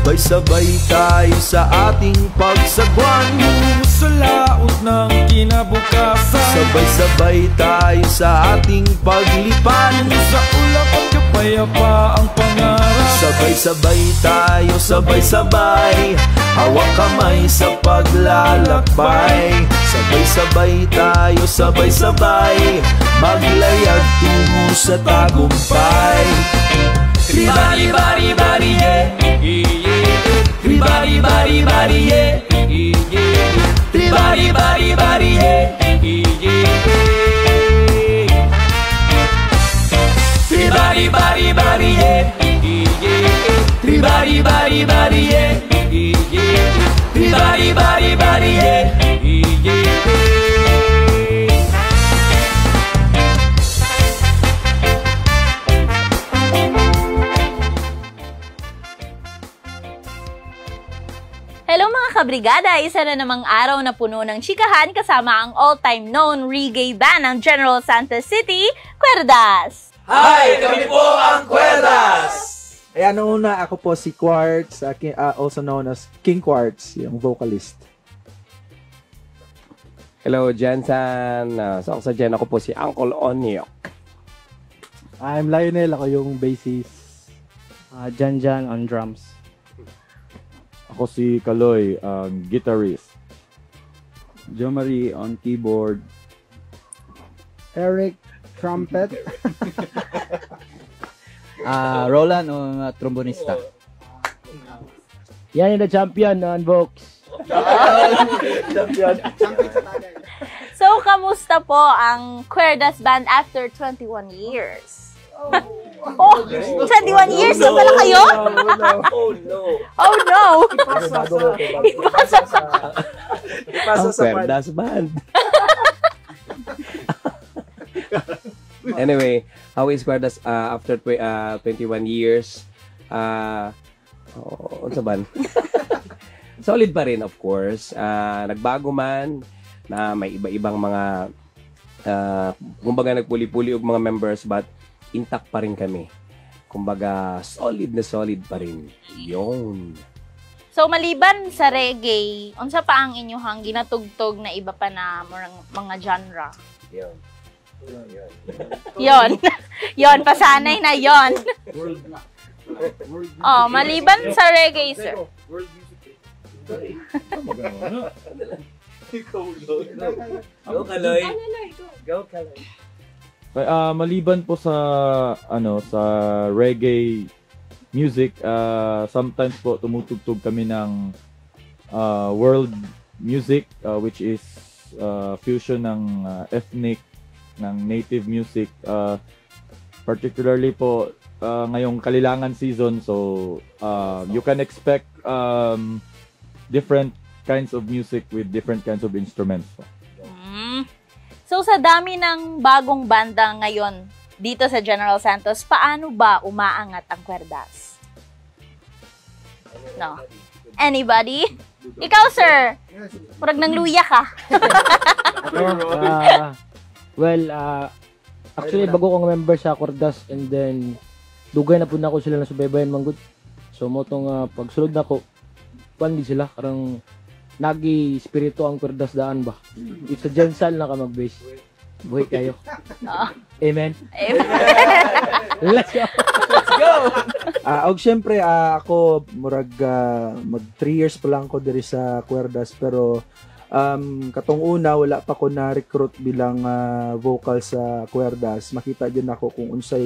Sabay-sabay tayo sa ating pagsagwan sa laot ng kinabukasan. Sabay-sabay tayo sa ating paglipan sa ulap at kapayapa ang pangarap. Sabay-sabay tayo, sabay-sabay hawak kamay sa paglalakbay. Sabay-sabay tayo, sabay-sabay maglayag tungo sa tagumpay. Everybody, body, body, yeah, yeah. Everybody, body, body, yeah, yeah. Everybody, body, body, yeah, yeah. Everybody, body, body, yeah, yeah. Everybody, body, body, yeah, yeah. Everybody, body, body, yeah, yeah. Hello mga kabrigada! Isa na namang araw na puno ng chikahan kasama ang all-time known reggae band ng General Santos City, Cuerdas! Hi! Kami po ang Cuerdas! Ayan, una ako po si Quartz, also known as King Quartz, yung vocalist. Hello, Jensen. So, sa Jen, ako po si Uncle Onyok. I'm Lionel, ako yung bassist. Jan on drums. Ako si Kaloy, guitarist. Jo Marie on keyboard. Eric, trumpet. Roland, trombonista. Yan yung the champion on Vox. So, kamusta po ang Cuerdas Band after 21 years? Oh, 21 years na pala kayo? Oh no! Oh no! Ipasa sa Cuerdas Band. Anyway, how is Cuerdas after 21 years? Unsa ban? Solid pa rin, of course. Nagbago man na may iba-ibang mga kumbaga nagpuli-puli og mga members, but intact pa rin kami. Kumbaga, solid na solid pa rin. Yun. So, maliban sa reggae, unsa pa ang inyong ginatugtog na iba pa na mga genre? Yun. Yon, pasanay na yon. Oh, maliban sa reggae, sir. World music. Go, Kaloy. Go, Kaloy. Maliban po sa sa reggae music, sometimes po tumutugtog kami ng world music, which is fusion ng ethnic, ng native music, particularly po ngayong Kalilangan season. So you can expect different kinds of music with different kinds of instruments po. So, sa dami ng bagong banda ngayon dito sa General Santos, paano ba umaangat ang Cuerdas? No? Anybody? Ikaw, sir? Murag nang luya ka. Actually, bago kong member sa Cuerdas, and then, dugay na po na ako sila na subaybayan manggod. So, motong pagsulod na ko, pandi sila, karang nagi-spirito ang Cuerdas daan ba? It's a Jensal na ka mag-base. Buhay kayo. Amen. Amen. Let's go! Let's go! Og syempre, ako, murag, mag 3 years pa lang ko diri sa Cuerdas, pero katong una, wala pa ko na-recruit bilang vocal sa Cuerdas. Makita din ako kung unsa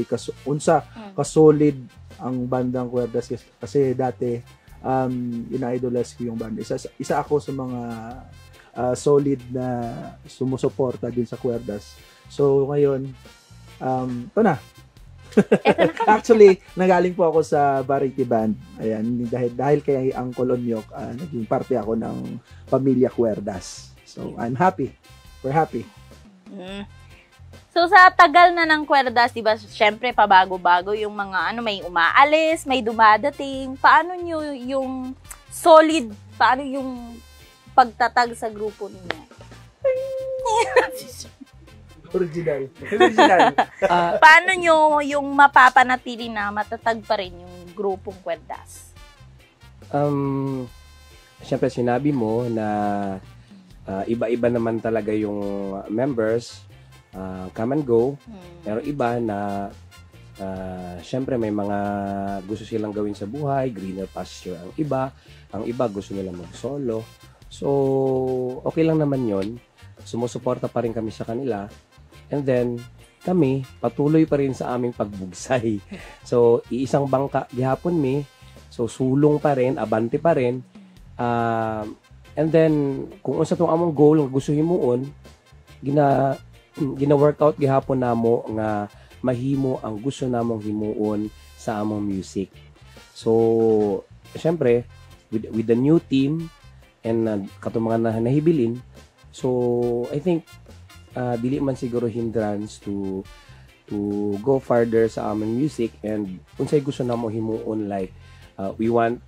ka-solid ang bandang Cuerdas, kasi dati, ina-idolize ko yung band. Isa ako sa mga solid na sumusuporta din sa Cuerdas. So ngayon, ito na. Actually, nagaling po ako sa variety band. Ayan, dahil kay Uncle Onyok, naging parte ako ng pamilya Cuerdas. So I'm happy. We're happy. So, sa tagal na ng Cuerdas, diba, syempre, pabago-bago yung mga, may umaalis, may dumadating. Paano nyo yung solid, paano yung pagtatag sa grupo ninyo? Original. Paano nyo yung mapapanatili na matatag pa rin yung grupong Cuerdas? Siyempre sinabi mo na iba-iba naman talaga yung members, come and go. Pero iba na siyempre may mga gusto silang gawin sa buhay, greener pasture ang iba. Ang iba gusto nilang mag-solo. So, okay lang naman yon. Sumusuporta pa rin kami sa kanila. And then, kami, patuloy pa rin sa aming pagbugsay. So, iisang bangka gihapon mi. So, sulong pa rin, abante pa rin. And then, kung unsa tong among goal nga gusto himuon, gina-workout gihapon namo nga mahimo ang gusto namong himuon sa among music. So, syempre, with the new team and katong mga nahibilin, so I think dili man siguro hindrance to go farther sa among music, and unsay gusto namo himuon, like we want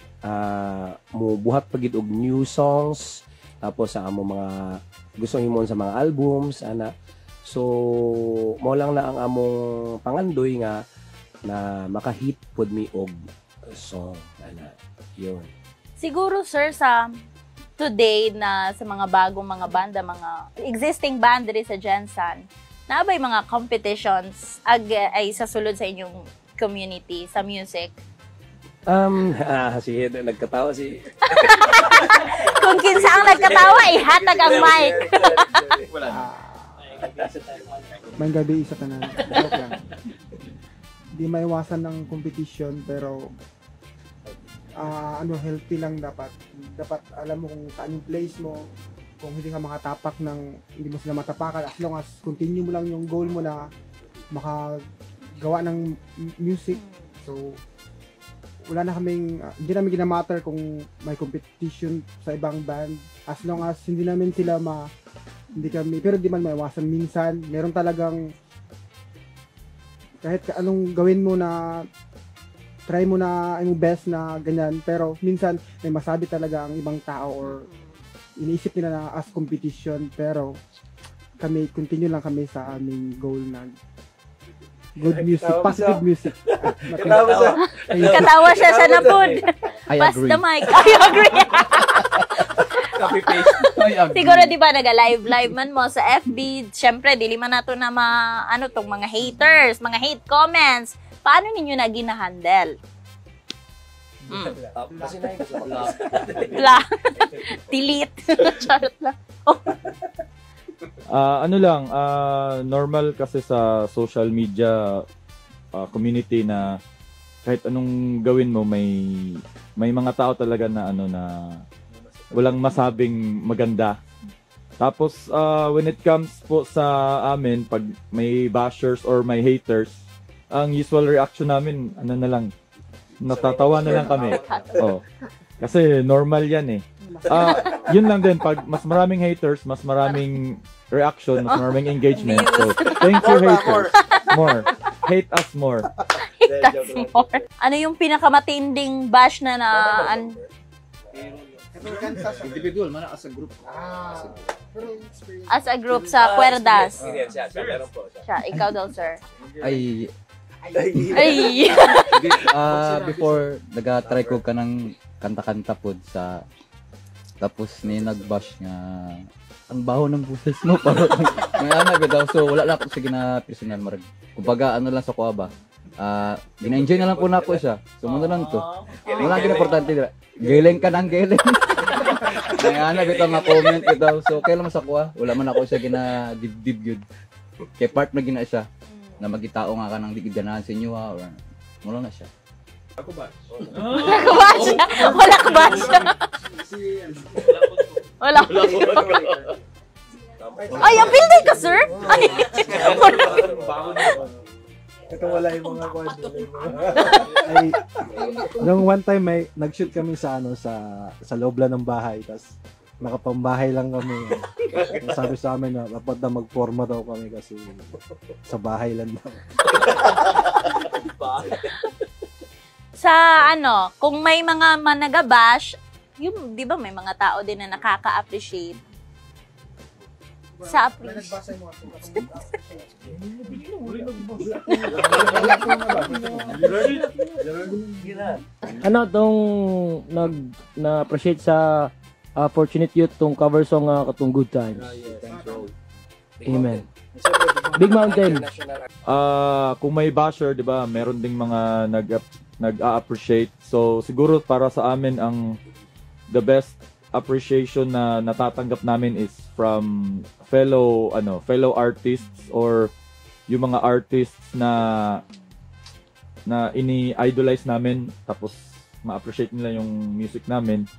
mo buhat pagid og new songs, tapos sa among mga gusto himuon sa mga albums ana. So mao lang na ang among pangandoy nga na makahit pod mi og song ana. Yun. Siguro sir, sa today na sa mga bagong mga banda, mga existing band diri sa Gensan, naabay mga competitions ay sa sulod sa inyong community sa music? Si Hedo nagkatawa si Kung kinsa ang nagkatawa, ihatag ang mic. May gabi isa ka na. Joke lang. Di maiwasan ng competition, pero healthy lang dapat. Dapat alam mo kung saan yung place mo, kung hindi ka makatapak hindi mo sila matapakan, as long as continue mo lang yung goal mo na makagawa ng music. So, wala na kaming, hindi namin ginamatter kung may competition sa ibang band, as long as hindi namin sila hindi kami, pero di man maiwasan minsan, meron talagang kahit anong gawin mo na try mo na ang best na ganyan, pero minsan may masabi talaga ang ibang tao or iniisip nila na as competition, pero kami, continue lang kami sa aming goal na good music, positive music. Katawa siya sa napod. Pass the mic. I agree. copy-paste. Siguro di ba naga-live man mo sa FB, syempre dili man nato na tong mga haters, mga hate comments. Paano ninyo na gina-handle? Delete. Charot lang. Normal kasi sa social media community na kahit anong gawin mo, may mga tao talaga na na walang masabing maganda. Tapos when it comes po sa amin, pag may bashers or may haters, ang usual reaction namin, na lang, natatawa na lang kami. Kasi normal yan eh. Yun lang din, pag mas maraming haters, mas maraming reaction, mas maraming engagement. So, thank you haters. More. Hate us more. Hate us more. Ano yung pinakamatinding bash na individual, mana as a group. As a group sa Cuerdas. Siya, ikaw daw, sir. Ay. Before, naga-try ko ka ng kanta-kanta pod sa tapos ni nag-bash nga ang baho ng buses mo para may anak daw, so wala lang ako sige na personal marag kumbaga lang sa kuha ba gina-enjoy na lang po na ako siya, sumunod lang to wala gina importante dira galing ka ng galing may anak ito nga comment ito, so kaya lang sa kuha wala man ako siya gina dibdib yun kay part na gina siya na magitao nga ka ng digid ganahan sa inyo or wala na siya. Ako ba? Wala ka ba siya? Wala ko. Ay, appeal day ka, sir? Ay, ito wala yung mga kwan. Ay, nung one time nag-shoot kami sa loob lang ng bahay, tas nakapambahay lang kami. Sabi sa amin na dapat na magporma daw kami kasi sa bahay lang daw. Sa kung may mga managabash, yung 'di ba may mga tao din na nakaka-appreciate. Sa appreciate. Nagbasa mo ako. Ano tong na-appreciate sa Fortunate Youth tong cover song katong Good Times. Amen. Big Mountain. Kung may basher, 'di ba, meron ding mga nag-a-appreciate. So siguro para sa amin ang the best appreciation na natatanggap namin is from fellow artists or yung mga artists na ini-idolize namin tapos ma-appreciate nila yung music namin.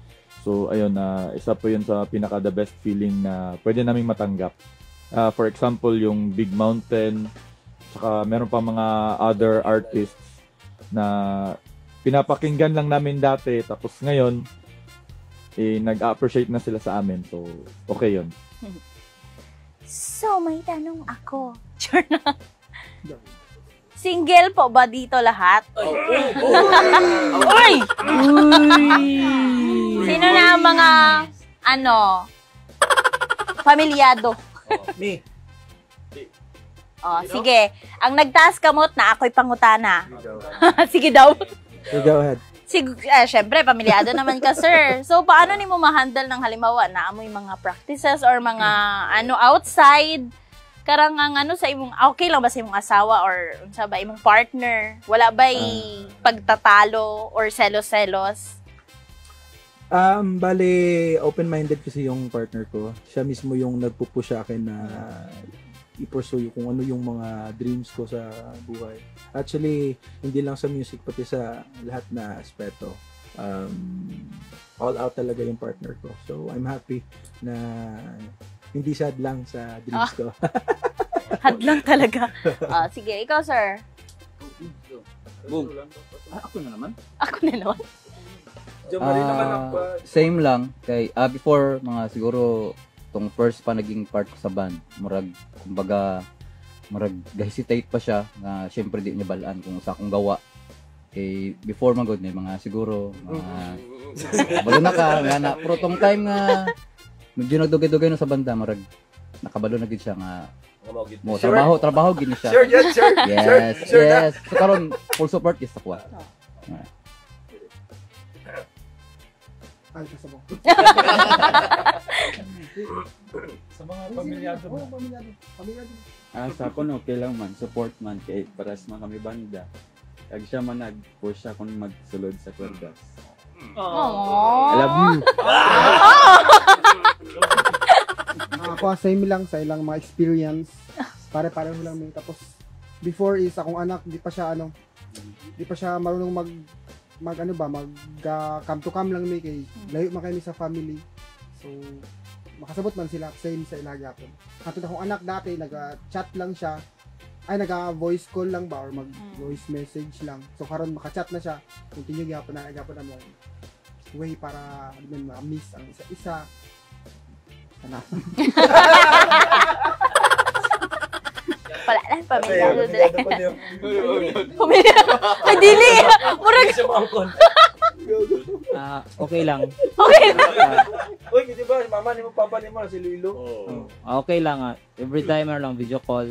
So ayun, isa po yun sa pinaka the best feeling na pwede naming matanggap. For example, yung Big Mountain, saka meron pa mga other artists na pinapakinggan lang namin dati tapos ngayon nag-appreciate na sila sa amin. So okay yun. So, may tanong ako. Sure na. Single po ba dito lahat? Uy! Sino na ang mga, pamilyado? Me. Oh, sige. Ang nagtaas kamot na ako'y pangutana. Sige daw. So, go ahead. Syempre, pamilyado naman ka, sir. So, paano ni mo ma-handle ng halimbawa na amoy mga practices or mga outside? Karang ang sa imong, okay lang ba sa imong asawa or sa ba imong partner? Wala ba pagtatalo or selos-selos? Bale, open-minded kasi yung partner ko. Siya mismo yung nagpupush sa akin na i-pursue kung ano yung mga dreams ko sa buhay. Actually, hindi lang sa music, pati sa lahat na aspeto. All out talaga yung partner ko. So, I'm happy na hindi sad lang sa dreams ko. Hadlang talaga. Sige, ikaw, sir. Boom. Ako na naman. Ako na naman. Same lang. Before, mga siguro, tong first pa naging part ko sa band, kumbaga hesitate pa siya na syempre di niya balaan kung sa akong gawa. Before magod may mga siguro balo na ka nga pero tong time nga medyo nagdugay-dugay na sa banda, nakabalo na gid siya nga mo trabaho gini siya. Sure, yes, sure. Yes, sure yes. So karon full support is takwa. Ay, kasabong. Sa mga pamilyado mo. Pamilyado. Sa ako okay lang man, support man kay paras man kami banda. Kag siya man nag-push siya kung magsulod sa kwerdas. I love you. Ako same lang sa ilang mga experience. Pare-pareho lang may tapos before is akong anak di pa siya marunong mag come to come lang may kay layo man kami sa family. So makasabot man sila same sa ilagyapon. Katulad akong anak dati nag-chat lang siya. Ay nag-voice call lang ba or mag-voice message lang. So karon maka-chat na siya. Continue gyapon na mo way para ma-miss ang isa-isa. Sana. Wala na, pamilyado dili. Ay, dili! Murag! Okay lang. Okay lang. Uy, di ba, mama ni mo, papa ni mo, si Lilo. Okay lang. Every time lang video call,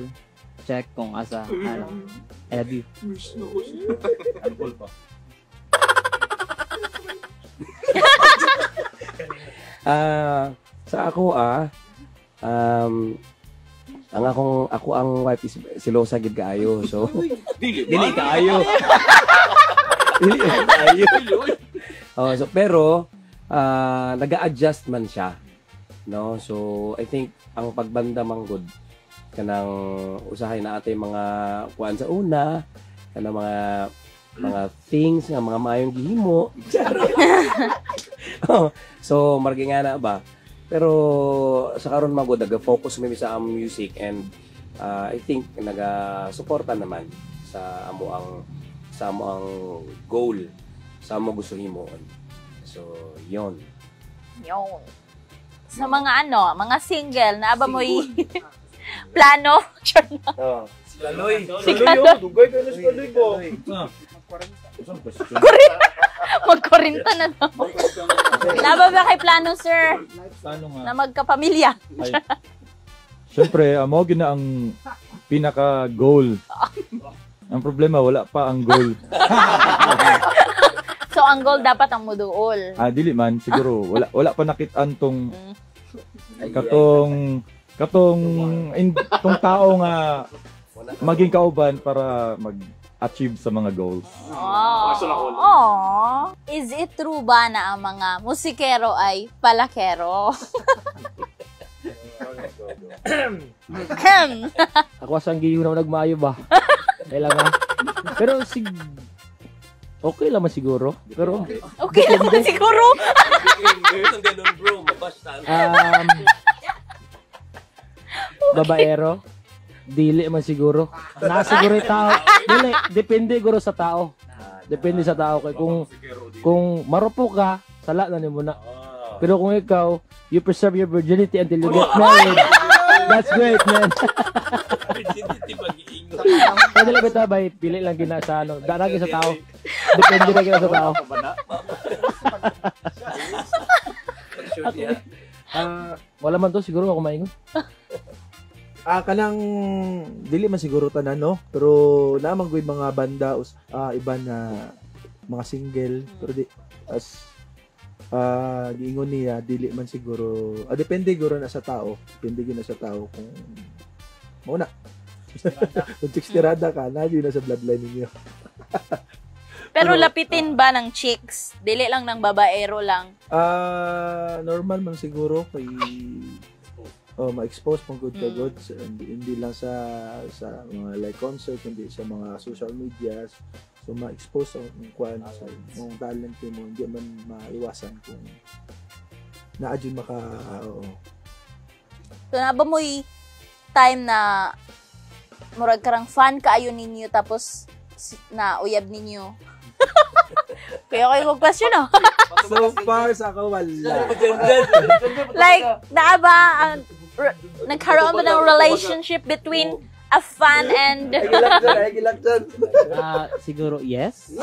check kung asa. I love you. Sa ako ako ang wife is silosa gid kaayo. So dili kaayo. Dili kaayo. So pero naga-adjust man siya. No? So I think ang pagbanda manggod kanang usahay na atay mga kuan sa una, kanang mga things nga mga maayong gihimo. So margi nga na ba? Pero sa karon magod nag-focus mi sa music and I think naga-suporta naman sa amo ang goal sa amo gusto himuon. So yon. Sa mga mga single na aba mo'y plano. Si Kaloy. Dugay kayo si Kaloy po. Mag-40 na daw. Naba ba kay plano, sir? Plano nga. Na magkapamilya? Siyempre, mo na ang pinaka-goal. Ang problema, wala pa ang goal. So, ang goal dapat ang muduol. Dili man, siguro. Wala pa nakitaan tong tong tao nga maging kauban para mag-achieve sa mga goals. Oh. Is it true ba na ang mga musikero ay palakero? Ako asang giyo na nagmaayo ba? Kailangan. Pero okay lang man siguro. Pero okay lang man siguro. Babaero. Dili man siguro. Nasiguro yung tao. Dili, depende guro sa tao. Depende sa tao kay kung marupok ka, sala na nimo na. Pero kung ikaw, you preserve your virginity until you get married. That's great, man. Pwede lang bita ba, pili lang gina sa ano, daragi sa tao. Depende na gina sa tao. Wala man to, siguro ako maingon. Kanang dili man siguro tanan no, pero naman gud mga banda iba na mga single pero di as giingon niya dili man siguro depende guro na sa tao, depende gyud na sa tao kung mauna. Kung chickstirada ka na yun na sa bloodline ninyo. Pero lapitin ba ng chicks? Dili lang ng babaero lang? Normal man siguro kay ma-expose pang good ka good hindi lang sa mga like concert, hindi sa mga social medias, so ma-expose ang kwan sa mga talent mo, hindi man maiwasan kung naadyon maka So na ba mo'y time na murag karang fan kaayo ninyo tapos na uyab ninyo? Kaya kayo question So far sa ako wala. Like naa ba nagkaroon ba ng relationship between a fan and siguro yes.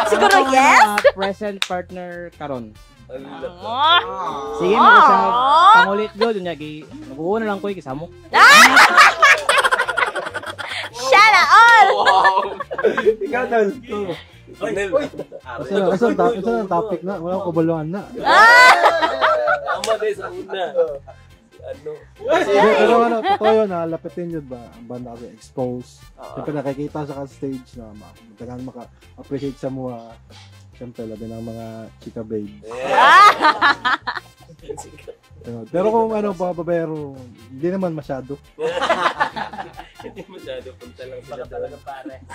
Siguro yes? Present partner karon. Sige mo sa pangulit go dunya gi mag-uuna lang ko ikisamo. Shut all. Ikaw daw. Asa ang topic na? Wala ko balungan na. Tama din sa una. Pero totoo yun, lapitin yun ba? Ang banda kasi expose. Siyempre nakikita sa stage na matagang maka-appreciate sa mga siyempre labi ng mga chika babes. Pero kung babaero, hindi naman masyado. Hindi masyado, punta lang sila talaga pare.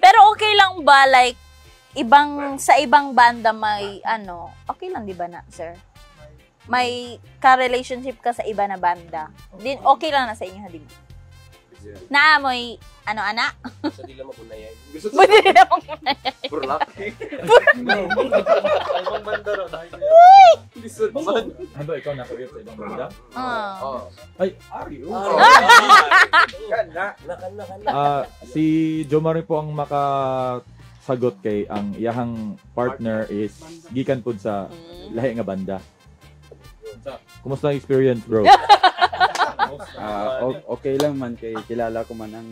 Pero okay lang ba like sa ibang banda may okay lang di ba na sir? May ka-relationship ka sa iba na banda. Din okay lang na sa inyo din. Naamoy anak? Sa dila mapunayay. Gusto dila mapunayay. Purlak. Ibang banda ro. Lisod man. Ano ikaw nakawit sa ibang banda? Ay, Ari. Si Jomari po ang makasagot kay ang iyahang partner is gikan pud sa lahi nga banda. Kumusta ang experience, bro? Okay lang man kay kilala ko man ang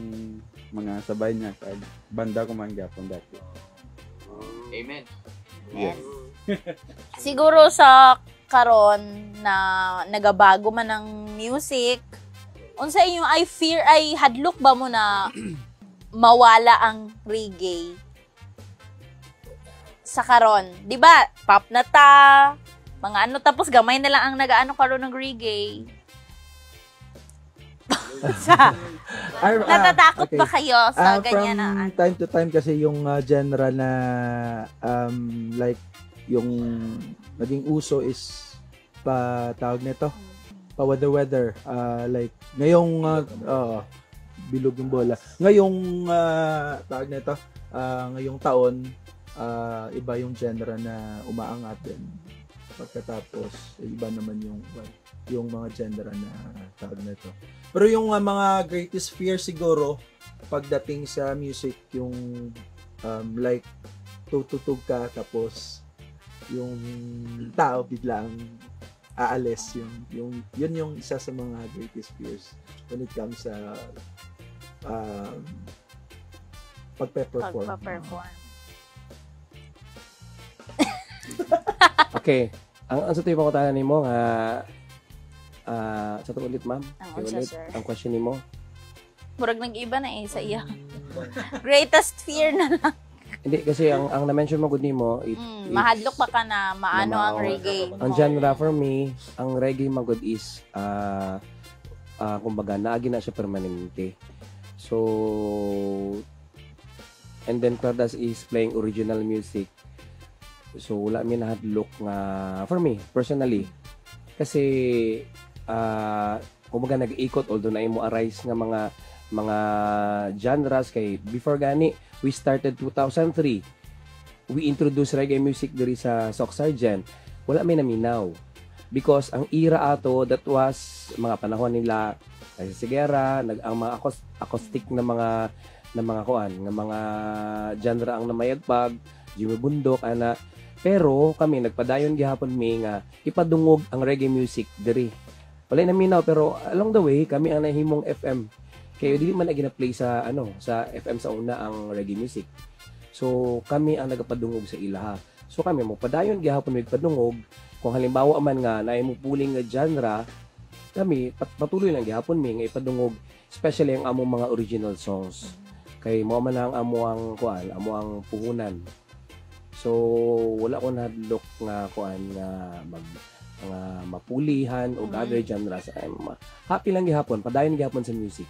mga sabay niya kay banda ko man gyapon dati. Amen. Yes. Siguro sa karon na nagabago man ng music, unsa inyo ay hadlok ba mo na mawala ang reggae sa karon? Di ba? Pop na ta, mga tapos gamay na lang ang nagaano karon ng reggae. Natatakot ba kayo sa ganyan na? From time to time kasi yung genre na like yung naging uso is tawag nito pa weather like ngayong bilog yung bola ngayong tawag nito ngayong taon iba yung genre na umaangat din pagkatapos iba naman yung mga genre na tawag nito. Pero yung mga greatest fear siguro pagdating sa music yung like tututug ka tapos yung tao biglang aalis yun yung isa sa mga greatest fears when it comes sa pagpe-perform. Okay. Ang sa tuyo pa ko tanan nimo nga sa to ulit ma'am. Ang question nimo. Murag nag-iba na sa iya. Greatest fear na lang. Hindi kasi ang na-mention mo gud nimo mahadlok pa ka na maano ang reggae. Ang genre for me, ang reggae magud is kumbaga naagi na siya permanente. So and then Cuerdas is playing original music. So wala mi nahadlok nga for me personally kasi kumbaga nag-ikot although na imo arise nga mga genres kay before gani we started 2003. We introduced reggae music diri sa Sock Sergeant. Wala may naminaw. Because ang era ato, that was mga panahon nila Kasi Sigera, ang mga acoustic na mga kuan, nga mga genre ang namayagpag, Jimmy Bundok, ana. Pero kami nagpadayon gihapon mi nga ipadungog ang reggae music diri. Wala na minaw pero along the way kami ang nahimong FM. Kaya dili man na gina-play sa sa FM sa una ang reggae music. So kami ang nagapadungog sa ilaha. So kami mo padayon gihapon mig padungog kung halimbawa man nga naay mo puling nga genre, kami patuloy lang gihapon mi nga ipadungog especially ang among mga original songs. Kay mo man ang amo ang kuan, amo ang puhunan. So wala ko nadlok nga kuan nga mga mapulihan o other genres. Happy lang gihapon, padayon gihapon sa music.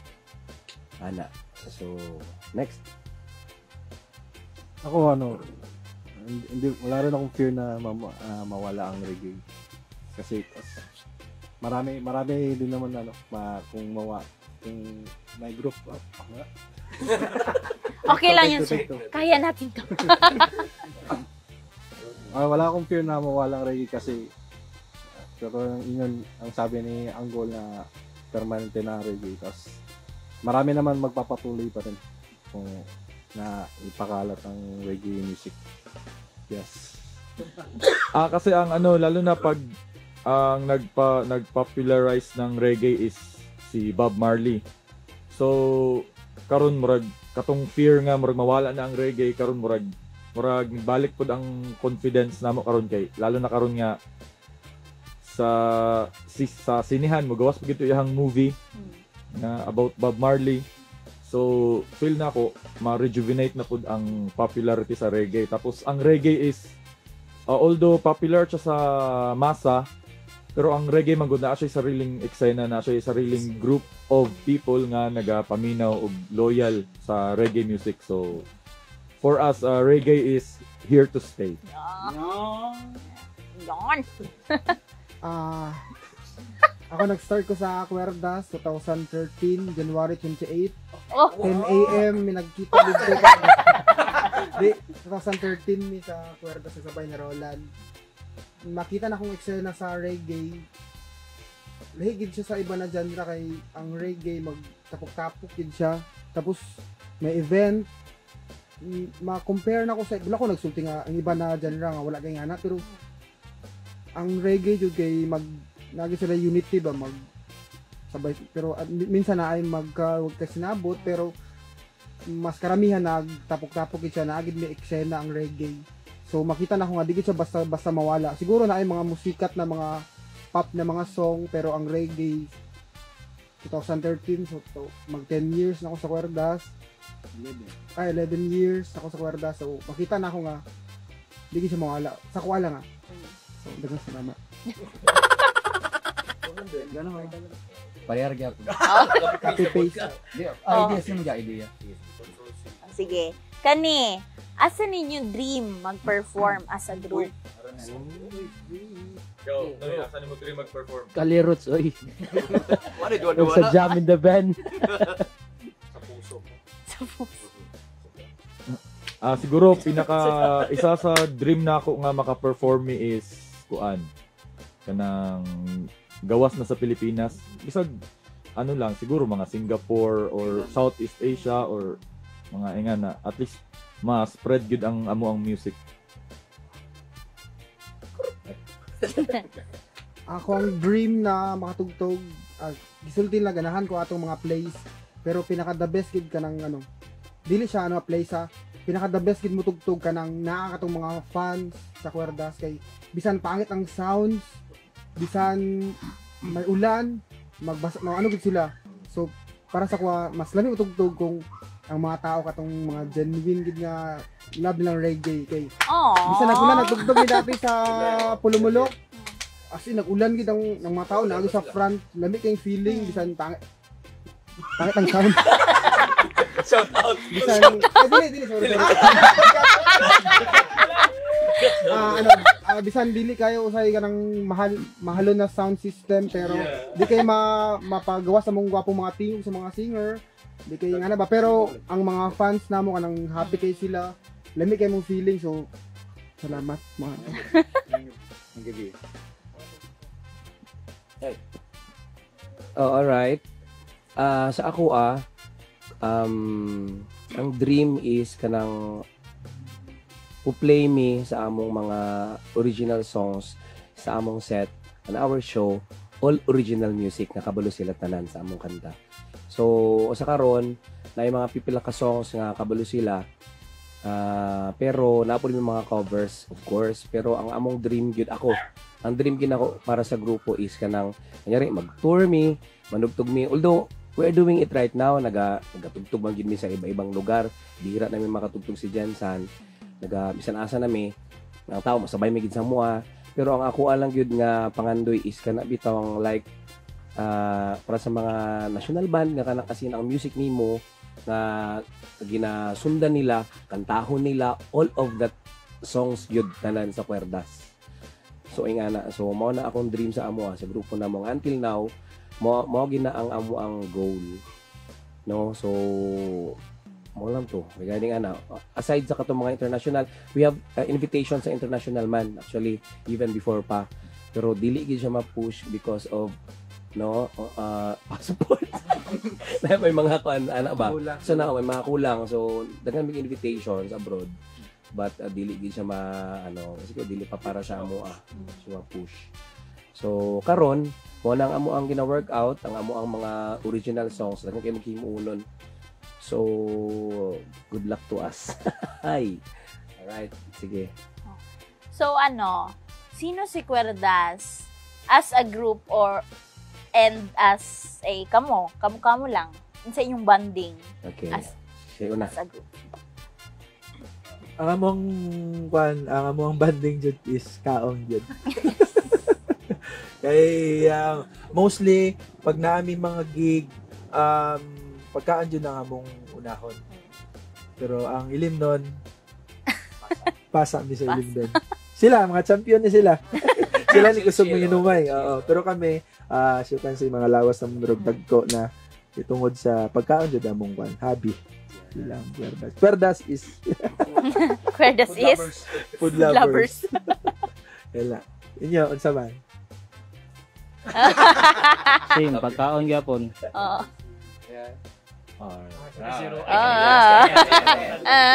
Ana. So next. Ako hindi wala rin akong fear na mawala ang reggae. Kasi marami din naman kung may group okay lang yan, sir. Kaya natin to. Wala akong fear na mawala ang reggae kasi pero yun ang sabi ni Anggol na permanente na reggae. Tapos marami naman magpapatuloy pa rin kung na ipakalat ang reggae music. Yes. Kasi ang lalo na pag ang nagpopularize ng reggae is si Bob Marley. So karon murag katong fear nga murag mawala na ang reggae karon murag balik pud ang confidence namo karon kay lalo na karon nga sa sinihan mo gawas pud iyang movie na about Bob Marley. So feel na ako ma-rejuvenate na pud ang popularity sa reggae. Tapos ang reggae is although popular siya sa masa, pero ang reggae man gud na siya sariling eksena, na siya sariling group of people nga nagapaminaw og loyal sa reggae music. So for us, reggae is here to stay. Yon. Ako nag-start ko sa Cuerdas 2013, January 28. 10 Oh. a.m. may nagkita dito. 2013 mi sa Cuerdas sa sabay ni Roland. Makita na akong eksena sa reggae. Lahigid siya sa iba na genre kay ang reggae magtapok-tapok gid siya. Tapos may event ma-compare na ko sa wala ko nagsulti nga ang iba na genre nga wala kay ana pero ang reggae jud kay nagi sila unity ba sabay pero minsan na ay wag ka sinabot pero mas karamihan nagtapok-tapok siya na agid may eksena ang reggae. So makita na ko nga digit siya basta mawala. Siguro na ay mga musikat na mga pop na mga song pero ang reggae 2013 so mag 10 years na ako sa Cuerdas. 11 years ako sa Cuerdas. So makita na ko nga digit siya mawala. Sa kuwala nga. So dagang salamat. Gano'n parehar gyapon. Copy paste. Ideas yung idea. Sige. Kani, asa ninyo dream mag-perform as a group? Yo, asa nimo dream mag-perform? Kalirots, oy. Sa jam in the band. Sa puso. Siguro isa sa dream na ako nga maka-perform mi is kuan kanang gawas na sa Pilipinas. Bisag lang siguro mga Singapore or Southeast Asia or mga ingan na at least ma-spread gud ang amo ang music. Ako ang dream na makatugtog, gisulti lang ganahan ko atong mga plays, pero pinaka the best gid kanang dili siya plays pinaka the best gid mo tugtog kanang naa katong mga fans sa kwerdas kay bisan pangit ang sounds, bisan may ulan, magbasa gid sila. So para sa kuha mas lami mo tugtog kung ang mga tao katong mga genuine gid nga love nilang reggae kay bisan nagulan nagtugtog ni dati sa Pulumulok. As in, nag-ulan gid ang mga tao na sa front, lami kayong feeling, bisan pangit ang sound. Shout out. Bisan, sorry. Bisan dili kayo usay kanang mahalon na sound system, pero di kayo mapagawa sa mong gwapong mga tingog sa mga singer, di kayo ba, pero ang mga fans namo kanang happy kayo sila, lami kayo mong feeling, so salamat mga. Oh, alright. Sa ako ang dream is kanang play me sa among mga original songs sa among set on our show, all original music nga kabalo sila tanan sa among kanta. So sa karon na yung mga pipila ka songs nga kabalo sila, pero napuli yung mga covers of course, pero ang among dream gyud ako, ang dream ginako para sa grupo is kanang kanyari mag-tour me, manugtog me, although we're doing it right now, nagatugtog man gyud mi sa iba-ibang lugar, bihira namin makatugtog si Jensan, bisan asa nami ang tao masabay mi gid sa mua, pero ang ako lang gyud nga pangandoy is kana bitong like para sa mga national band nga kanang asin ang music nimo nga ginasundan nila, kantahon nila all of that songs gyud tanan sa kwerdas. So so mao na akong dream sa amo sa grupo namo until now, mao gina ang amo ang goal, no? So mo lang to regarding aside sa katong mga international, we have invitation sa international man actually even before pa, pero dili gid siya ma-push because of passport. May mga ba? So na may mga kulang, so daghan mig invitations abroad, but dili gid siya kasi dili pa para sa amo so push. So karon mo nang amo ang gina-workout, ang amo ang mga original songs daghan kay maghimuon. So good luck to us. Hi. Alright, sige. So sino si Kwerdas as a group and as a kamo lang sa inyong bonding? Okay. As a group. Ang among banding jud is kaong jud. Kay mostly pag naami mga gig pagkaan jud ang among unahon. Pero ang ilim nun pasa mi sa ilim din. Sila mga champion ni sila. Sila ni kusog mga inumay. Oo, pero kami as you can see mga lawas na murag dagko na itungod sa pagkaon jud among hobby. Bilang Kwerdas is Kwerdas is food lovers. Wala. Inyo unsa man? Same pagkaon gyapon. Oo.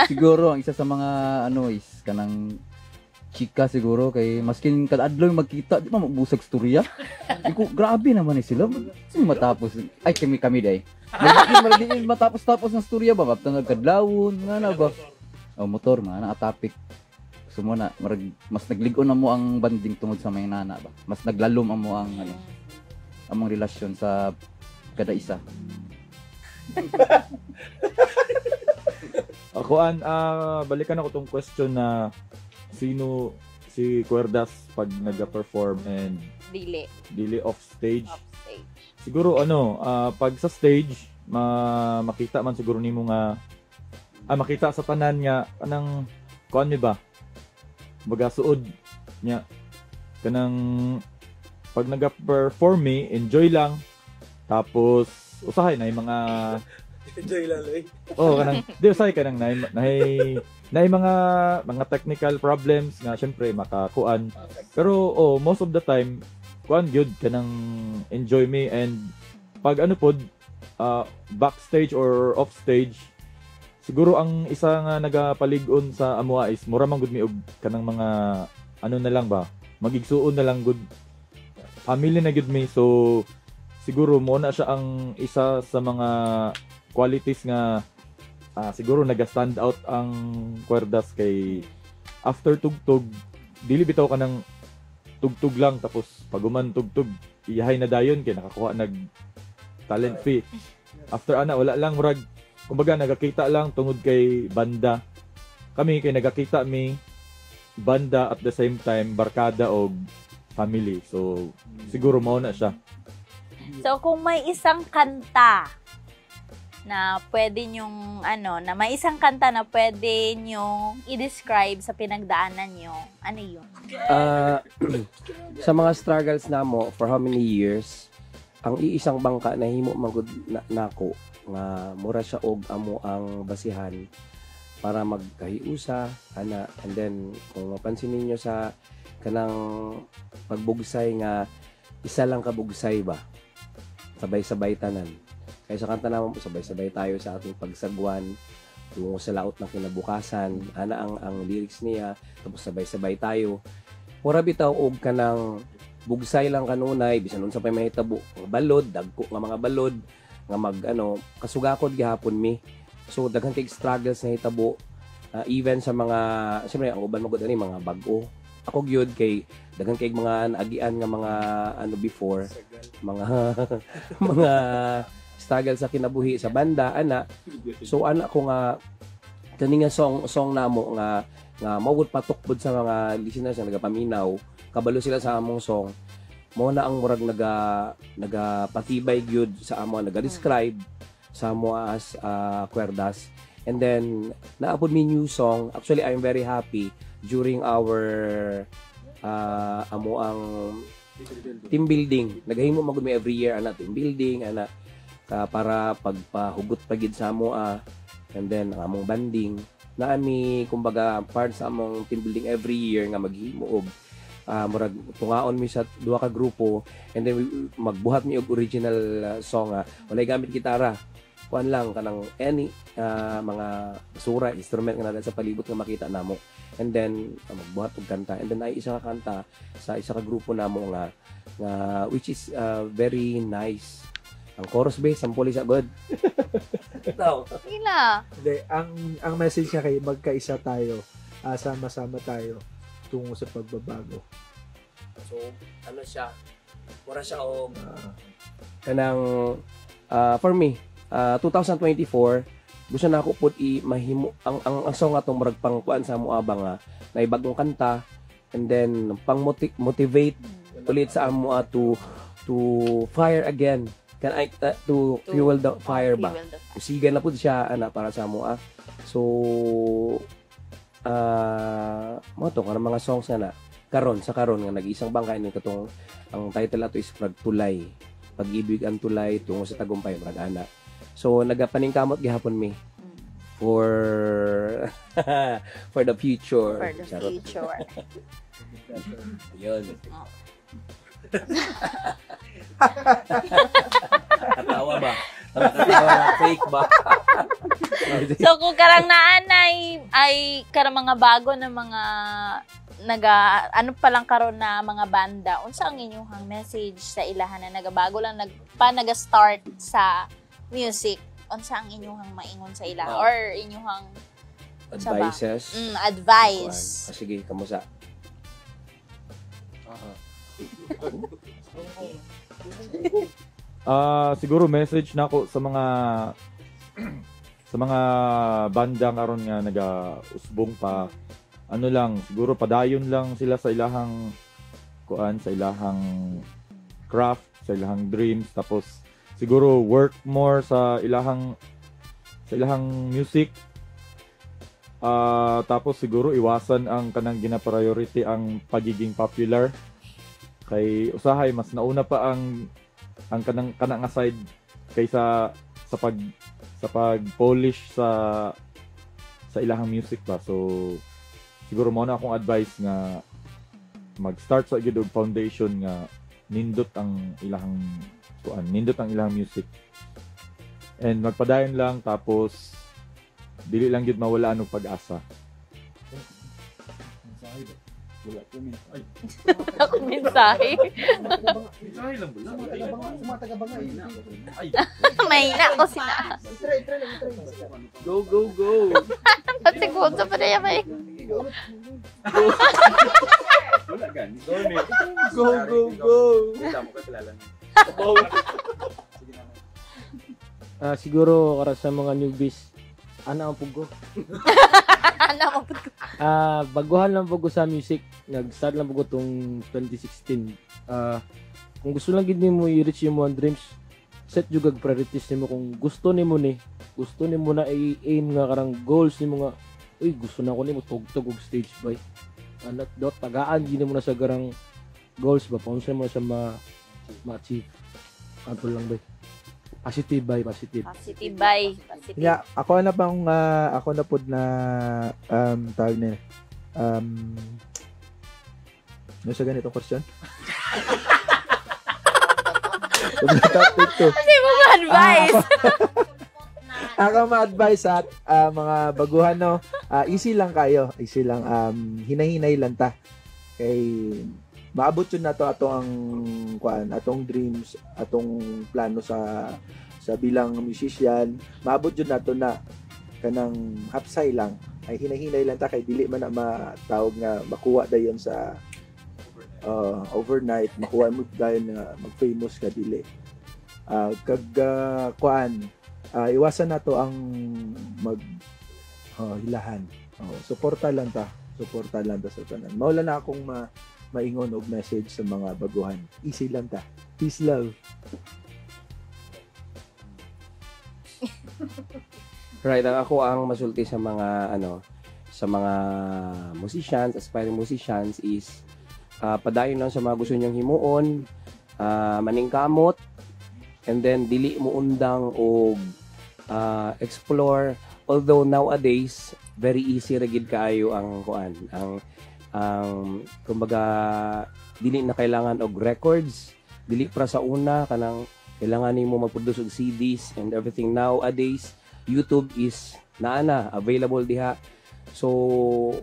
Siguro ang isa sa mga is kanang chika siguro kay maskin kada adlaw magkita di ba mabusag storya. Iko grabe naman sila. Matapos ay kami day. Marami matapos ng storya ba maptang nagkadlawon nga na ba. Motor nga na topic. Sumo na mas nagligon na mo ang banding tungod sa may nana ba. Mas naglalom amo ang among relasyon sa kada isa. Ako balikan ako tong question na sino si Kwerdas pag nag-perform and dili off stage. Siguro pag sa stage makita man siguro nimo nga makita sa tanan nga kanang kuan mi ba baga suod nya kanang pag nag-perform mi enjoy lang tapos usahay na yung mga enjoy lang kanang di usahay kanang na mga technical problems nga syempre makakuan pero most of the time kuan gyud kanang enjoy me and pag pod backstage or off stage siguro ang isa nga nagapalig-on sa amua is mura man gud mi og kanang mga na lang ba magigsuon na lang gud family na gud mi. So siguro mo na siya ang isa sa mga qualities nga siguro naga-stand out ang kwerdas kay after tugtog dili bitaw ka ng tugtog lang tapos pag tugtog iyahay na dayon kay nakakuha nag talent fee. After ana wala lang murag kumbaga nagakita lang tungod kay banda. Kami kay nagakita mi banda at the same time barkada o family. So siguro mao na siya. So kung may isang kanta na pwede nyong na may isang kanta na pwede nyong i-describe sa pinagdaanan nyo, ano yun? Sa mga struggles namo for how many years, ang iisang bangka na himo magud nako nga mura siya og amo ang basihan para magkahiusa ana, and then kung mapansin ninyo sa kanang pagbugsay nga isa lang ka bugsay ba, sabay-sabay tanan. Kaya sa kanta naman po, sabay-sabay tayo sa ating pagsagwan, tungo sa laot ng kinabukasan, ana ang lyrics niya, tapos sabay-sabay tayo. Mura bitaw og kanang bugsay lang kanunay, bisan unsa pay mahitabo, balod, dagko nga mga balod, nga kasugakod gihapon mi. So daghan kay struggles na hitabo, even sa mga, siyempre ang uban magud ani mga bag-o. Ako gyud kay daghan kay mga naagian nga mga before, mga mga struggle sa kinabuhi sa banda ana. So ana ko nga kani nga song namo nga mawud patukbod sa mga listeners nga nagapaminaw, kabalo sila sa among song. Mo na ang murag nagapatibay gyud sa amo, naga-describe sa amo as kwerdas. And then naapod mi new song. Actually I'm very happy during our amo ang team building. Nagahimo magud mi every year ana team building ana para pagpahugot pagid sa amo and then ang among banding na ami kumbaga part sa among team building every year nga maghimo og murag tungaon mi sa duha ka grupo, and then magbuhat mi og original song walay gamit gitara, kuan lang kanang any mga basura instrument nga nada sa palibot nga makita namo, and then magbuhat og kanta, and then ay isa ka kanta sa isa ka grupo namo nga which is very nice. Ang chorus base, ang puli sa good. Ila. Hindi, ang message niya kay magkaisa tayo, sama-sama tayo tungo sa pagbabago. So, ano siya? Mura siya o kanang for me, 2024, gusto na ako pud mahimo ang song atong murag pangkuan sa amo abang na ibagong kanta, and then pang motivate ulit sa amo to fire again. Can I to fuel the fire ba? Usigan na pud siya ana para sa amo So mo to kanang mga songs nga karon nga nag-isang bangka ini katong ang title ato is Tulay. Pag-ibig ang tulay tungo sa tagumpay murag ana. So nagapaningkamot gihapon mi for for the future. For the future. Yun. Katawa ba? Katawa na fake ba? So kung karang naanay ay karang mga bago na mga pa lang karon na mga banda, unsa ang inyong message sa ilahan na nagabago lang naga-start sa music? Unsa ang inyong maingon sa ila or inyong advices? Advice. Sige, kamusta? Siguro message na ako sa mga banda karon nga naga-usbong pa. Ano lang, siguro padayon lang sila sa ilahang sa ilahang craft, sa ilahang dreams, tapos siguro work more sa ilahang music. Tapos siguro iwasan ang kanang gina-priority ang pagiging popular. Kay usahay mas nauna pa ang kanang aside kaysa sa pag-polish sa ilahang music ba. So siguro mo na akong advice nga mag-start sa gid og foundation nga nindot ang ilahang music. And magpadayon lang, tapos dili lang gid mawala og pag-asa. Wala po min. Ay. Ako mensahe. Mensahe lang ba? Mga taga-banga. Ay. May na ako sina. Try. Go, go, go. Segundo pa na yan may. Wala gan. Go, go, go. Kita mo kakilala niya. Siguro para sa mga newbies, ana ang pugo. Ano mo po? Baguhan lang pugo sa music. Nag-start lang pugo tong 2016. Kung gusto lang gid nimo i-reach yung mga dreams, set jud kag priorities nimo kung gusto nimo na i-aim nga karang goals nimo nga uy gusto na ko nimo tugtog og stage by. Anat dot tagaan gid mo na sa garang goals ba paunsa mo sa ma-achieve. Ato lang bay. Positive by positive. Positive by. Positive. Yeah, ako na bang ako na pod na tawag na ano sa ganito question? Topic to. Hindi mo ma-advise. Ako ma-advise sa mga baguhan no, easy lang kayo, easy lang hinahinay lang ta. Kay maabot yun na to atong kuan, atong dreams, atong plano sa bilang musician, maabot yun na to na kanang hapsay lang. Ay hinahinay lang ta kay dili man na matawag nga makuha dayon sa overnight, makuha mo dayon nga mag-famous ka dili. Kuan, iwasan na to ang hilahan. Suporta lang ta sa tanan. Mawala na akong maingon og message sa mga baguhan. Easy lang ta. Peace, love. Right, ako ang masulti sa mga musicians, aspiring musicians is padayon lang sa mga gusto niyong himuon, maningkamot, and then dili mo undang og explore. Although nowadays very easy ra gid kaayo ang kuan, ang kumbaga dili na kailangan og records, dili para sa una kanang kailangan nimo mag-produce og CDs and everything. Nowadays YouTube is naana available diha. So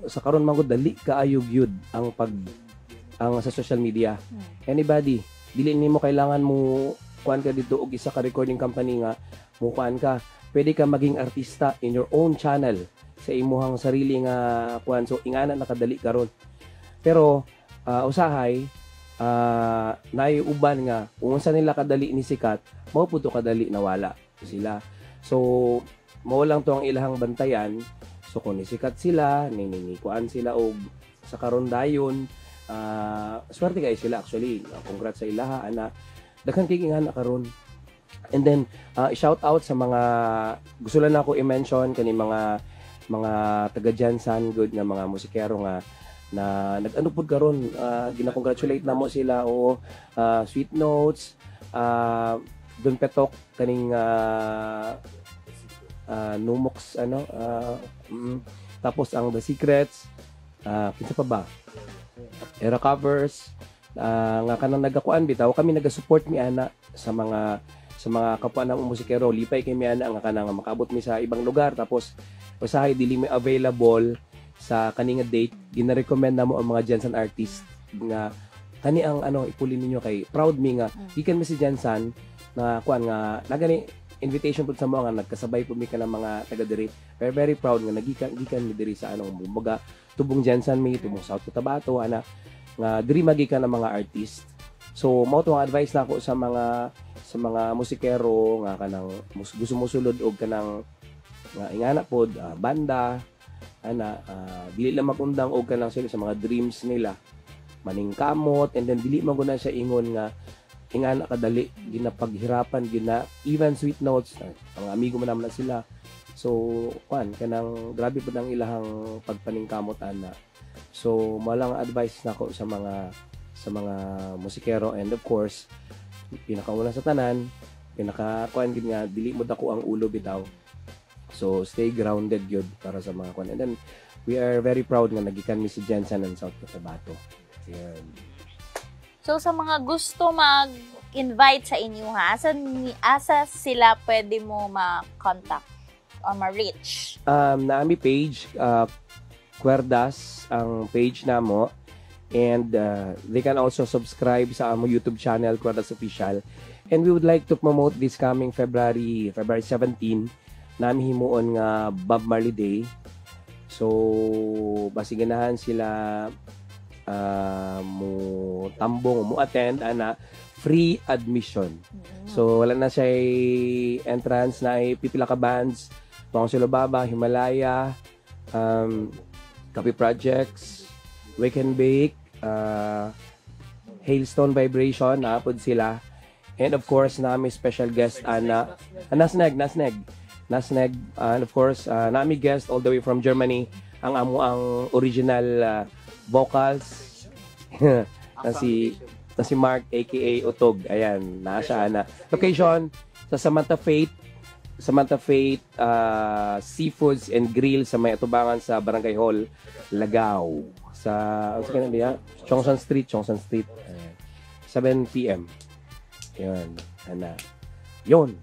sa karon man gud dali kaayo gyud ang sa social media. Anybody, dili nimo kailangan mo kuan ka dito og isa ka recording company nga mo kuan ka. Pwede ka maging artista in your own channel sa imuhang sarili nga kuan. So ingana nakadali karon. Pero usahay naay uban nga kung unsa nila kadali ni sikat, mao pud to kadali nawala sila. So mao lang to ang ilahang bantayan. So kung nisikat sila, kuan sila og sa karon dayon, swerte kay sila actually. Congrats sa ilaha ana. Daghan kay ingana karon. And then shout out sa mga gusto lang ako i-mention kani mga taga Jansan good nga mga musikero nga na nag-ano pud karon, gina-congratulate namo sila o Sweet Notes, Don Petok kaning Numox tapos ang The Secrets, kinsa pa ba? Era Covers, nga kanang nagakuan bitaw kami naga-support mi ana sa mga kapwa ng musikero. Lipay kay mi ana nga kanang makabot mi sa ibang lugar tapos usahay dili mi available sa kaninga date. Gina-recommend namo ang mga Jansan artist nga kani ang ipuli ninyo kay proud mi nga gikan mi si Jansan na kuan nga nagani invitation pud sa mo nga nagkasabay pud mi kanang mga taga diri. Very proud nga gikan mi diri sa bumaga tubong Jansan mi tubong South Cotabato ana nga diri magikan ang mga artist. So mao to ang advice nako sa mga musikero nga kanang gusto mo sulod og kanang nga ingana pod banda ana dili lang magundang og kanang sila sa mga dreams nila maningkamot, and then dili man guna siya ingon nga ingana kadali ginapaghirapan gina even Sweet Notes ang amigo man naman sila. So kuan kanang grabe pud ang ilahang pagpaningkamot ana. So malang advice nako sa mga musikero, and of course pinakauna sa tanan pinaka-kuan gid nga dili mo dako ang ulo bitaw. So stay grounded gyud para sa mga kuan. And then we are very proud nga nagikan mi si Jansan ng South Cotabato. Yan. So sa mga gusto mag-invite sa inyo ha, asa sila pwede mo ma-contact or ma-reach? Naami page Cuerdas ang page namo. And they can also subscribe sa among YouTube channel, Cuerdas Official. And we would like to promote this coming February 17, nami himuon nga Bob Marley Day. So, basiganahan sila mo tambong, mo attend, ana, free admission. So, wala na siya entrance na pipila ka bands, Mga Silobaba, Himalaya, Copy Projects, Wake and Bake, Hailstone Vibration, naapod sila. And of course, nami special guest Nasneg. And of course, nami guest all the way from Germany, ang original vocals na si Mark aka Utog. Ayan, nasa location sa Samantha Faith Seafoods and Grill sa may atubangan sa Barangay Hall, Lagao. Sa Chongson Street. 7 p.m. Yun.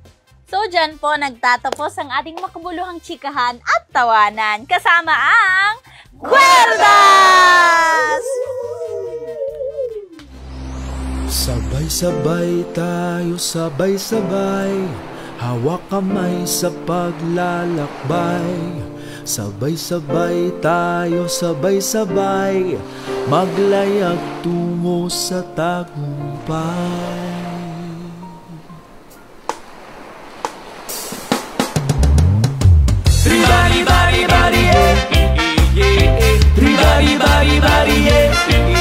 So, dyan po nagtatapos ang ating makabuluhang chikahan at tawanan kasama ang Cuerdas! Sabay-sabay tayo, sabay-sabay, hawak kamay sa paglalakbay. Sabay-sabay tayo, sabay-sabay, maglayag tungo sa tagumpay. Tribali, bari, bari, yeah, yeah, yeah. Tribali, bari, bari, yeah.